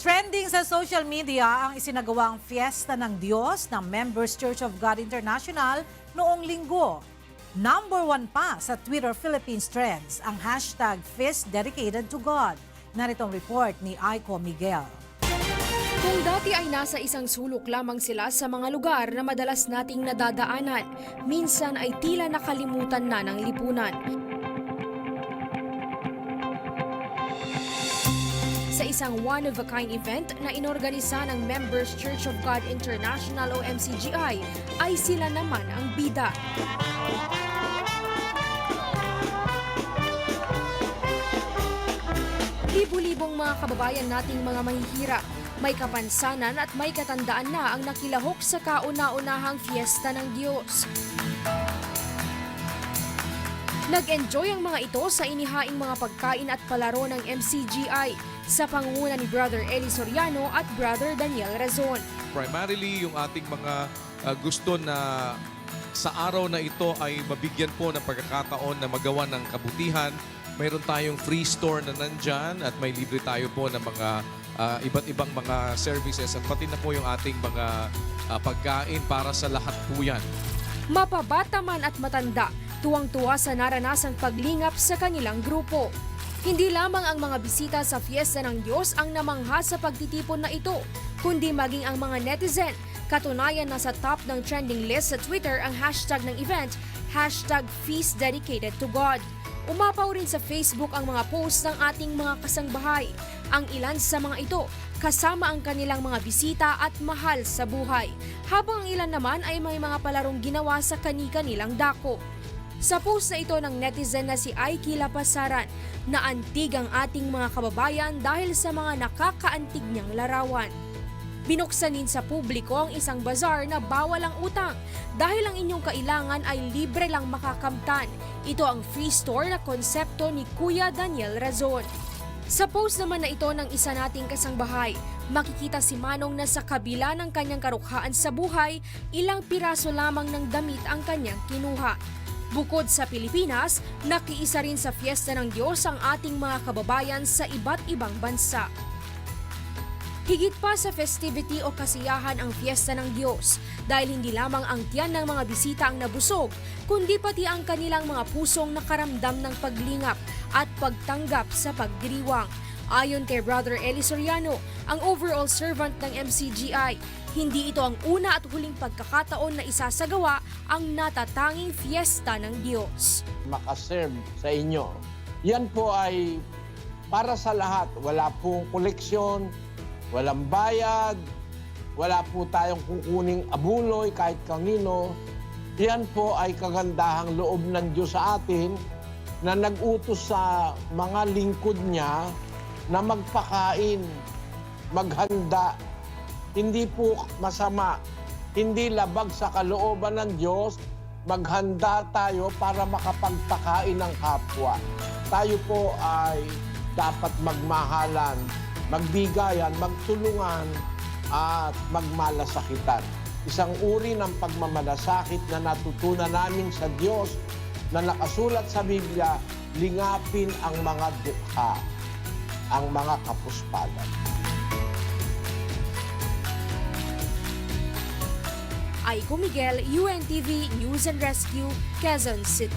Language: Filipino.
Trending sa social media ang isinagawang Fiesta ng Diyos ng Members Church of God International noong linggo. Number 1 pa sa Twitter Philippines Trends ang hashtag Feast Dedicated to God. Naritong report ni Aiko Miguel. Kung dati ay nasa isang sulok lamang sila sa mga lugar na madalas nating nadadaanan, minsan ay tila nakalimutan na ng lipunan. Sa isang one-of-a-kind event na inorganisa ng Members Church of God International o MCGI, ay sila naman ang bida. Libu-libong mga kababayan nating mga mahihirap, may kapansanan at may katandaan na ang nakilahok sa kauna-unahang fiesta ng Diyos. Nag-enjoy ang mga ito sa inihaing mga pagkain at palaro ng MCGI sa pangunguna ni Brother Eli Soriano at Brother Daniel Razon. Primarily, yung ating mga gusto na sa araw na ito ay mabigyan po ng pagkakataon na magawa ng kabutihan. Mayroon tayong free store na nandyan at may libre tayo po ng mga iba't ibang mga services at pati na po yung ating mga pagkain para sa lahat po yan. Mapabata man at matanda, tuwang-tuwa sa naranasang paglingap sa kanilang grupo. Hindi lamang ang mga bisita sa Fiesta ng Diyos ang namangha sa pagtitipon na ito, kundi maging ang mga netizen. Katunayan na sa top ng trending list sa Twitter ang hashtag ng event, hashtag Feast Dedicated to God. Umapaw rin sa Facebook ang mga posts ng ating mga kasangbahay. Ang ilan sa mga ito, kasama ang kanilang mga bisita at mahal sa buhay. Habang ang ilan naman ay may mga palarong ginawa sa kani-kanilang dako. Sa post na ito ng netizen na si Aiki Lapasaran, na antig ang ating mga kababayan dahil sa mga nakakaantig niyang larawan. Binuksan din sa publiko ang isang bazar na bawal ang utang dahil ang inyong kailangan ay libre lang makakamtan. Ito ang free store na konsepto ni Kuya Daniel Razon. Sa post naman na ito ng isa nating kasangbahay, makikita si Manong na sa kabila ng kanyang karukhaan sa buhay, ilang piraso lamang ng damit ang kanyang kinuha. Bukod sa Pilipinas, nakiisa rin sa Fiesta ng Diyos ang ating mga kababayan sa iba't ibang bansa. Higit pa sa festivity o kasiyahan ang Fiesta ng Diyos dahil hindi lamang ang tiyan ng mga bisita ang nabusog, kundi pati ang kanilang mga pusong nakaramdam ng paglingap at pagtanggap sa pagdiriwang. Ayon kay Brother Eli Soriano, ang overall servant ng MCGI, hindi ito ang una at huling pagkakataon na isasagawa ang natatanging Fiesta ng Diyos. Makaserve sa inyo. Yan po ay para sa lahat. Wala pong koleksyon, walang bayad, wala po tayong kukuning abuloy kahit kanino. Yan po ay kagandahang loob ng Diyos sa atin na nag-utos sa mga lingkod niya na magpakain, maghanda. Hindi po masama, hindi labag sa kalooban ng Diyos, maghanda tayo para makapagpakain ng kapwa. Tayo po ay dapat magmahalan, magbigayan, magtulungan at magmalasakitan. Isang uri ng pagmamalasakit na natutunan namin sa Diyos na nakasulat sa Biblia, lingapin ang mga dukha, ang mga kapuspalan. Aiko Miguel, UNTV News and Rescue, Quezon City.